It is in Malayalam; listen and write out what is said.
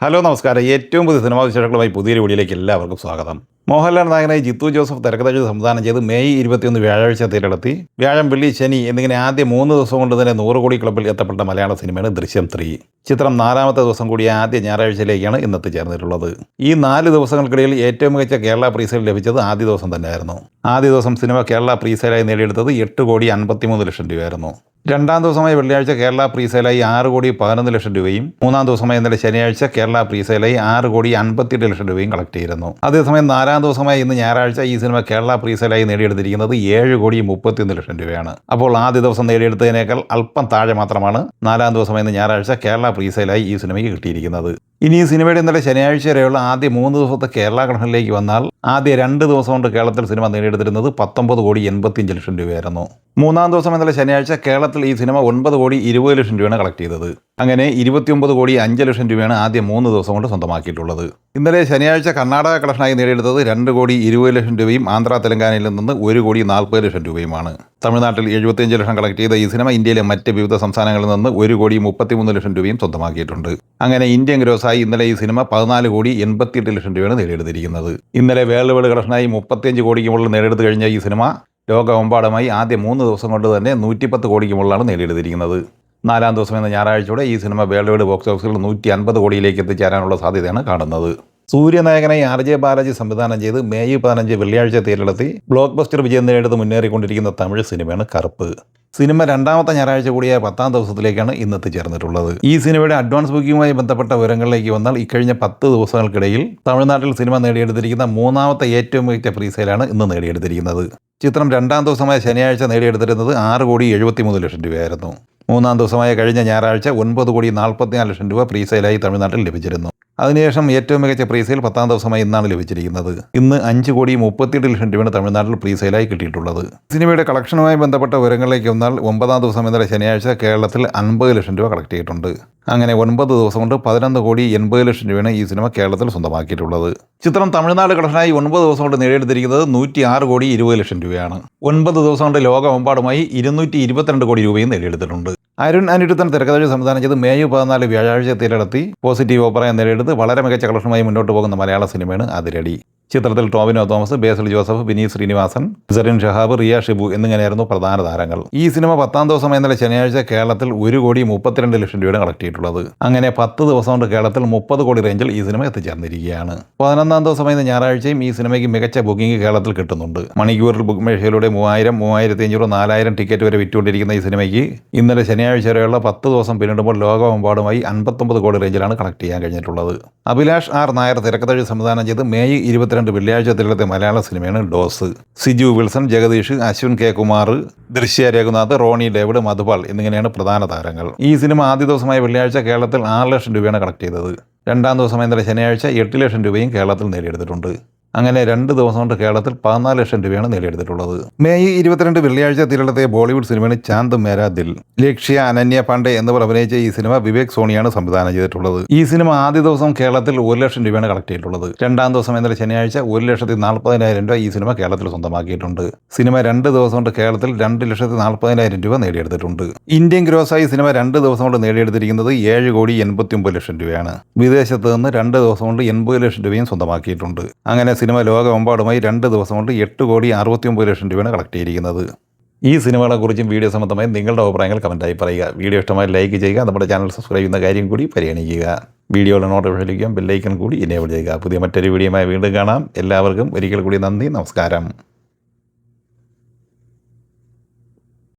ഹലോ നമസ്കാരം. ഏറ്റവും പുതിയ സിനിമാ വിശേഷങ്ങളുമായി പുതിയൊരു വീഡിയോയിലേക്ക് എല്ലാവർക്കും സ്വാഗതം. മോഹൻലാൽ നായകനായി ജിത്തു ജോസഫ് തിരക്കഥ സംവിധാനം ചെയ്ത് മെയ് 21 വ്യാഴാഴ്ച തിരയിലെത്തി. വ്യാഴം, വെള്ളി, ശനി എന്നിങ്ങനെ ആദ്യ 3 ദിവസം കൊണ്ട് തന്നെ 100 കോടി ക്ലബ്ബിൽ എത്തപ്പെട്ട മലയാള സിനിമയാണ് ദൃശ്യം 3. ചിത്രം 4ാമത്തെ ദിവസം കൂടിയ ആദ്യ ഞായറാഴ്ചയിലേക്കാണ് ഇന്നത്തെ ചേർന്നിട്ടുള്ളത്. ഈ 4 ദിവസങ്ങൾക്കിടയിൽ ഏറ്റവും മികച്ച കേരള പ്രീസെയിൽ ലഭിച്ചത് ആദ്യ ദിവസം തന്നെയായിരുന്നു. ആദ്യ ദിവസം സിനിമ കേരള പ്രീസെയിലായി നേടിയെടുത്തത് 8 കോടി 53 ലക്ഷം രൂപയായിരുന്നു. രണ്ടാം ദിവസമായ വെള്ളിയാഴ്ച കേരള പ്രീസെയിലായി 6 കോടി 11 ലക്ഷം രൂപയും മൂന്നാം ദിവസമായ ഇന്നലെ ശനിയാഴ്ച കേരള പ്രീസെയിലായി 6 കോടി 58 ലക്ഷം രൂപയും കളക്ട് ചെയ്തിരുന്നു. അതേസമയം 4ാം ദിവസമായ ഇന്ന് ഞായറാഴ്ച ഈ സിനിമ കേരള പ്രീസെയിലായി നേടിയെടുത്തിരിക്കുന്നത് 7 കോടി 31 ലക്ഷം രൂപയാണ്. അപ്പോൾ ആദ്യ ദിവസം നേടിയെടുത്തതിനേക്കാൾ അല്പം താഴെ മാത്രമാണ് 4ാം ദിവസമായ ഇന്ന് ഞായറാഴ്ച കേരള പ്രീസെയിലായി ഈ സിനിമയ്ക്ക് കിട്ടിയിരിക്കുന്നത്. ഇനി ഈ സിനിമയുടെ ഇന്നലെ ശനിയാഴ്ച വരെയുള്ള ആദ്യ 3 ദിവസത്തെ കേരള കളക്ഷനിലേക്ക് വന്നാൽ ആദ്യ 2 ദിവസം കൊണ്ട് കേരളത്തിൽ സിനിമ നേടിയെടുത്തിരുന്നത് 19 കോടി 85 ലക്ഷം രൂപയായിരുന്നു. മൂന്നാം ദിവസം ഇന്നലെ ശനിയാഴ്ച കേരളത്തിൽ ഈ സിനിമ 9 കോടി 20 ലക്ഷം രൂപയാണ് കളക്ട് ചെയ്തത്. അങ്ങനെ 29 കോടി 5 ലക്ഷം രൂപയാണ് ആദ്യ 3 ദിവസം കൊണ്ട് സ്വന്തമാക്കിയിട്ടുള്ളത്. ഇന്നലെ ശനിയാഴ്ച കർണാടക കളക്ഷനായി നേടിയെടുത്തത് 2 കോടി 20 ലക്ഷം രൂപയും ആന്ധ്ര തെലങ്കാനയിൽ നിന്ന് 1 കോടി 40 ലക്ഷം രൂപയുമാണ്. തമിഴ്നാട്ടിൽ 75 ലക്ഷം കളക്ട് ചെയ്ത ഈ സിനിമ ഇന്ത്യയിലെ മറ്റ് വിവിധ സംസ്ഥാനങ്ങളിൽ നിന്ന് 1 കോടി 33 ലക്ഷം രൂപയും സ്വന്തമാക്കിയിട്ടുണ്ട്. അങ്ങനെ ഇന്ത്യൻ ഗ്രോസായി ഇന്നലെ ഈ സിനിമ 14 കോടി 88 ലക്ഷം രൂപയാണ് നേടിയെടുത്തിരിക്കുന്നത്. ഇന്നലെ വേൾഡ് കളക്ഷനായി 35 കോടിക്ക് മുകളിൽ നേടിയെടുത്ത് കഴിഞ്ഞ ഈ സിനിമ ലോകമെമ്പാടുമായി ആദ്യ 3 ദിവസം കൊണ്ട് തന്നെ 110 കോടിക്ക് മുകളിലാണ് നേടിയെടുത്തിരിക്കുന്നത്. 4ാം ദിവസം എന്ന ഞായറാഴ്ചയോടെ ഈ സിനിമ വേൾഡ് ബോക്സ് ഓഫീസിൽ 150 കോടിയിലേക്ക് എത്തിച്ചേരാനുള്ള സാധ്യതയാണ് കാണുന്നത്. സൂര്യനായകനായി RJ ബാലാജി സംവിധാനം ചെയ്ത് മെയ് 15 വെള്ളിയാഴ്ച തിരയിലെത്തി ബ്ലോക്ക് ബസ്റ്റർ വിജയം നേടിയെടുത്ത് മുന്നേറിക്കൊണ്ടിരിക്കുന്ന തമിഴ് സിനിമയാണ് കറുപ്പ്. സിനിമ 2ാമത്തെ ഞായറാഴ്ച കൂടിയ 10ാം ദിവസത്തിലേക്കാണ് ഇന്നത്തെ ചേർന്നിട്ടുള്ളത്. ഈ സിനിമയുടെ അഡ്വാൻസ് ബുക്കിങ്ങുമായി ബന്ധപ്പെട്ട വിവരങ്ങളിലേക്ക് വന്നാൽ ഇക്കഴിഞ്ഞ 10 ദിവസങ്ങൾക്കിടയിൽ തമിഴ്നാട്ടിൽ സിനിമ നേടിയെടുത്തിരിക്കുന്ന 3ാമത്തെ ഏറ്റവും മികച്ച പ്രീസെയിലാണ് ഇന്ന് നേടിയെടുത്തിരിക്കുന്നത്. ചിത്രം 2ാം ദിവസമായ ശനിയാഴ്ച നേടിയെടുത്തിരുന്നത് 6 കോടി 73 ലക്ഷം രൂപയായിരുന്നു. 3ാം ദിവസമായ കഴിഞ്ഞ ഞായറാഴ്ച 9 കോടി 44 ലക്ഷം രൂപ പ്രീസെയിലായി തമിഴ്നാട്ടിൽ ലഭിച്ചിരുന്നു. അതിനുശേഷം ഏറ്റവും മികച്ച പ്രീസെയിൽ 10ാം ദിവസമായി ഇന്നാണ് ലഭിച്ചിരിക്കുന്നത്. ഇന്ന് 5 കോടി 38 ലക്ഷം രൂപയാണ് തമിഴ്നാട്ടിൽ പ്രീസെയിലായി കിട്ടിയിട്ടുള്ളത്. സിനിമയുടെ കളക്ഷനുമായി ബന്ധപ്പെട്ട വിവരങ്ങളിലേക്ക് വന്നാൽ 9ാം ദിവസം ഇന്നലെ ശനിയാഴ്ച കേരളത്തിൽ 50 ലക്ഷം രൂപ കളക്ട് ചെയ്തിട്ടുണ്ട്. അങ്ങനെ 9 ദിവസം കൊണ്ട് 11 കോടി 80 ലക്ഷം രൂപയാണ് ഈ സിനിമ കേരളത്തിൽ സ്വന്തമാക്കിയിട്ടുള്ളത്. ചിത്രം തമിഴ്നാട് കളക്ഷനായി 9 ദിവസം കൊണ്ട് നേടിയെടുത്തിരിക്കുന്നത് 106 കോടി 20 ലക്ഷം രൂപയാണ്. 9 ദിവസം കൊണ്ട് ലോകമെമ്പാടുമായി 222 കോടി രൂപയും നേടിയെടുത്തിട്ടുണ്ട്. അരുൺ അനിരുദ്ധൻ തിരക്കഥ സംവിധാനം ചെയ്ത് മെയ് 14 വ്യാഴാഴ്ച തിരയിലെത്തി പോസിറ്റീവ് ഓപ്പറയെ നേടിയെടുത്ത് വളരെ മികച്ച കളക്ഷനുമായി മുന്നോട്ട് പോകുന്ന മലയാള സിനിമയാണ് അതിരടി. ചിത്രത്തിൽ ടോവിനോ തോമസ്, ബേസിൽ ജോസഫ്, വിനീത് ശ്രീനിവാസൻ, സെറിൻ ഷഹാബ്, റിയ ഷിബു എന്നിങ്ങനെയായിരുന്നു പ്രധാന താരങ്ങൾ. ഈ സിനിമ 10ാം ദിവസം ഇന്നലെ ശനിയാഴ്ച കേരളത്തിൽ 1 കോടി 32 ലക്ഷം രൂപയാണ് കളക്ട് ചെയ്തിട്ടുള്ളത്. അങ്ങനെ 10 ദിവസം കൊണ്ട് കേരളത്തിൽ 30 കോടി റേഞ്ചിൽ ഈ സിനിമ എത്തിച്ചേർന്നിരിക്കുകയാണ്. 11ാം ദിവസം ഇന്ന് ഞായറാഴ്ചയും ഈ സിനിമയ്ക്ക് മികച്ച ബുക്കിംഗ് കേരളത്തിൽ കിട്ടുന്നുണ്ട്. മണിക്കൂറിൽ ബുക്ക് മേശയിലൂടെ 3000, 3500, 4000 ടിക്കറ്റ് വരെ വിറ്റുകൊണ്ടിരിക്കുന്ന ഈ സിനിമയ്ക്ക് ഇന്നലെ ശനിയാഴ്ച വരെയുള്ള 10 ദിവസം പിന്നിടുമ്പോൾ ലോകമെമ്പാടുമായി 59 കോടി റേഞ്ചിലാണ് കളക്ട് ചെയ്യാൻ കഴിഞ്ഞിട്ടുള്ളത്. അഭിലാഷ് R. നായർ തിരക്കഥ സംവിധാനം ചെയ്ത് മെയ് 22 വെള്ളിയാഴ്ച തിരയിലെത്തിയ മലയാള സിനിമയാണ് Dose. Siju Wilson, Jagadish, Ashwin K. Kumar, Drishya Raghunath, Roni David, Madhupal എന്നിങ്ങനെയാണ് പ്രധാന താരങ്ങൾ. ഈ സിനിമ ആദ്യ ദിവസമായ വെള്ളിയാഴ്ച കേരളത്തിൽ 6 ലക്ഷം രൂപയാണ് കളക്ട് ചെയ്തത്. 2ാം ദിവസമായ ഇന്നലെ ശനിയാഴ്ച 8 ലക്ഷം രൂപയും കേരളത്തിൽ നേടിയെടുത്തിട്ടുണ്ട്. അങ്ങനെ 2 ദിവസം കൊണ്ട് കേരളത്തിൽ 14 ലക്ഷം രൂപയാണ് നേടിയെടുത്തിട്ടുള്ളത്. മെയ് 22 വെള്ളിയാഴ്ച തിരയിലെത്തിയ ബോളിവുഡ് സിനിമയാണ് ചാന്ദ് മേരാ ദിൽ. ലക്ഷ്യ, അനന്യ പാണ്ഡെ എന്നിവർ അഭിനയിച്ച ഈ സിനിമ വിവേക് സോണിയാണ് സംവിധാനം ചെയ്തിട്ടുള്ളത്. ഈ സിനിമ ആദ്യ ദിവസം കേരളത്തിൽ 1 ലക്ഷം രൂപയാണ് കളക്ട് ചെയ്തിട്ടുള്ളത്. 2ാം ദിവസം ഇന്നലെ ശനിയാഴ്ച 1,40,000 രൂപ ഈ സിനിമ കേരളത്തിൽ സ്വന്തമാക്കിയിട്ടുണ്ട്. സിനിമ 2 ദിവസം കൊണ്ട് കേരളത്തിൽ 2,40,000 രൂപ നേടിയെടുത്തിട്ടുണ്ട്. ഇന്ത്യൻ ഗ്രോസായി സിനിമ 2 ദിവസം കൊണ്ട് നേടിയെടുത്തിരിക്കുന്നത് 7 കോടി 89 ലക്ഷം രൂപയാണ്. വിദേശത്ത് നിന്ന് 2 ദിവസം കൊണ്ട് 80 ലക്ഷം രൂപയും സ്വന്തമാക്കിയിട്ടുണ്ട്. അങ്ങനെ സിനിമ ലോകമെമ്പാടുമായി 2 ദിവസം കൊണ്ട് 8 കോടി 69 ലക്ഷം രൂപയാണ് കളക്ട് ചെയ്തിരിക്കുന്നത്. ഈ സിനിമകളെക്കുറിച്ചും വീഡിയോ സംബന്ധമായി നിങ്ങളുടെ അഭിപ്രായങ്ങൾ കമൻറ്റായി പറയുക. വീഡിയോ ഇഷ്ടമായി ലൈക്ക് ചെയ്യുക. നമ്മുടെ ചാനൽ സബ്സ്ക്രൈബ് ചെയ്യുന്ന കാര്യം കൂടി പരിഗണിക്കുക. വീഡിയോയുടെ നോട്ടിഫിക്കേഷൻ ലഭിക്കാൻ ബെല്ലൈക്കൺ കൂടി എനേബിൾ ചെയ്യുക. പുതിയ മറ്റൊരു വീഡിയോയുമായി വീണ്ടും കാണാം. എല്ലാവർക്കും ഒരിക്കൽ കൂടി നന്ദി, നമസ്കാരം.